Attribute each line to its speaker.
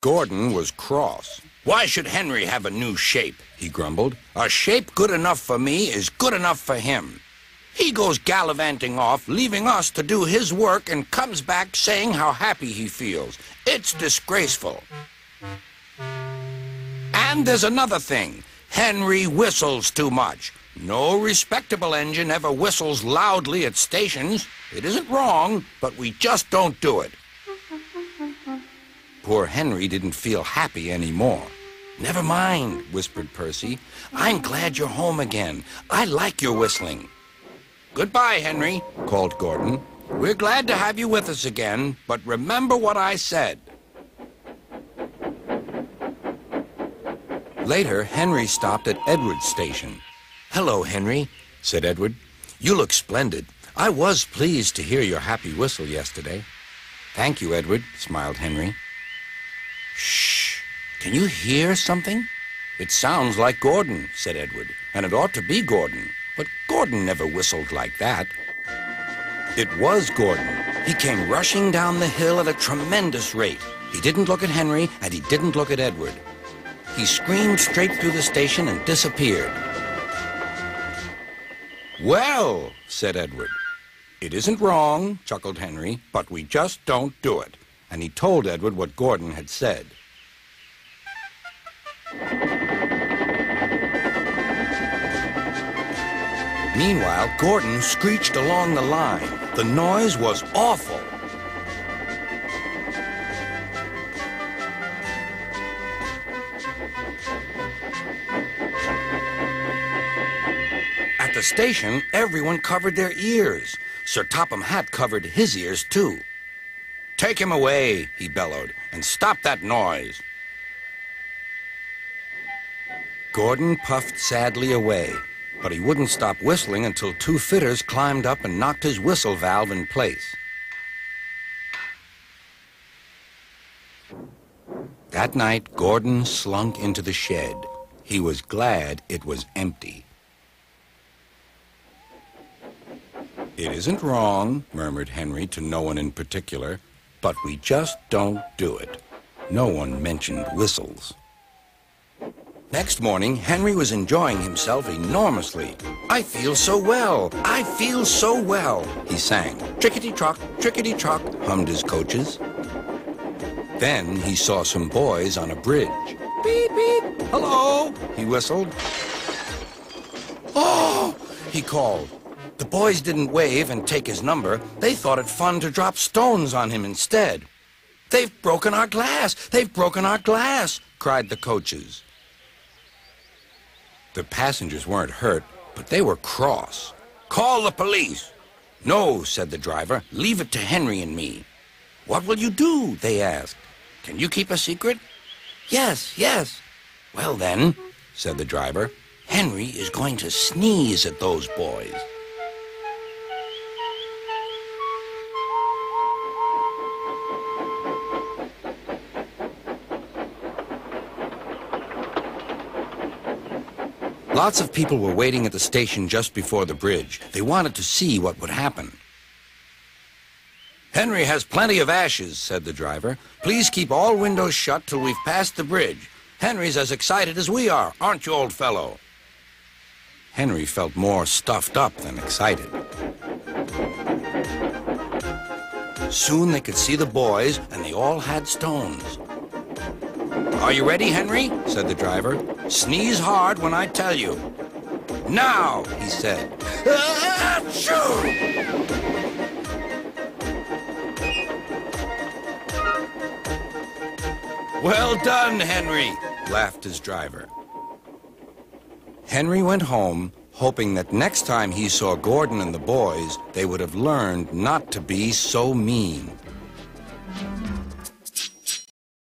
Speaker 1: Gordon was cross. "Why should Henry have a new shape?" he grumbled. "A shape good enough for me is good enough for him. He goes gallivanting off, leaving us to do his work, and comes back saying how happy he feels. It's disgraceful. And there's another thing. Henry whistles too much. No respectable engine ever whistles loudly at stations. It isn't wrong, but we just don't do it." Poor Henry didn't feel happy anymore. "Never mind," whispered Percy. "I'm glad you're home again. I like your whistling." "Goodbye, Henry," called Gordon. "We're glad to have you with us again, but remember what I said." Later, Henry stopped at Edward's station. "Hello, Henry," said Edward. "You look splendid. I was pleased to hear your happy whistle yesterday." "Thank you, Edward," smiled Henry. "Shh! Can you hear something?" "It sounds like Gordon," said Edward, "and it ought to be Gordon. But Gordon never whistled like that." It was Gordon. He came rushing down the hill at a tremendous rate. He didn't look at Henry, and he didn't look at Edward. He screamed straight through the station and disappeared. "Well," said Edward. "It isn't wrong," chuckled Henry, "but we just don't do it." And he told Edward what Gordon had said. Meanwhile, Gordon screeched along the line. The noise was awful. At the station, everyone covered their ears. Sir Topham Hatt covered his ears, too. "Take him away," he bellowed, "and stop that noise." Gordon puffed sadly away, but he wouldn't stop whistling until two fitters climbed up and knocked his whistle valve in place. That night, Gordon slunk into the shed. He was glad it was empty. "It isn't wrong," murmured Henry to no one in particular, "but we just don't do it." No one mentioned whistles. Next morning, Henry was enjoying himself enormously. "I feel so well, I feel so well," he sang. "Trickety-trock, trickety-trock," hummed his coaches. Then he saw some boys on a bridge. "Beep, beep, hello," he whistled. "Oh," he called. The boys didn't wave and take his number. They thought it fun to drop stones on him instead. "They've broken our glass! They've broken our glass!" cried the coaches. The passengers weren't hurt, but they were cross. "Call the police." "No," said the driver. "Leave it to Henry and me." "What will you do?" they asked. "Can you keep a secret?" "Yes, yes." "Well then," said the driver, "Henry is going to sneeze at those boys." Lots of people were waiting at the station just before the bridge. They wanted to see what would happen. "Henry has plenty of ashes," said the driver. "Please keep all windows shut till we've passed the bridge. Henry's as excited as we are, aren't you, old fellow?" Henry felt more stuffed up than excited. Soon they could see the boys, and they all had stones. "Are you ready, Henry?" said the driver. "Sneeze hard when I tell you." "Now," he said. Achoo! "Well done, Henry," laughed his driver. Henry went home, hoping that next time he saw Gordon and the boys, they would have learned not to be so mean.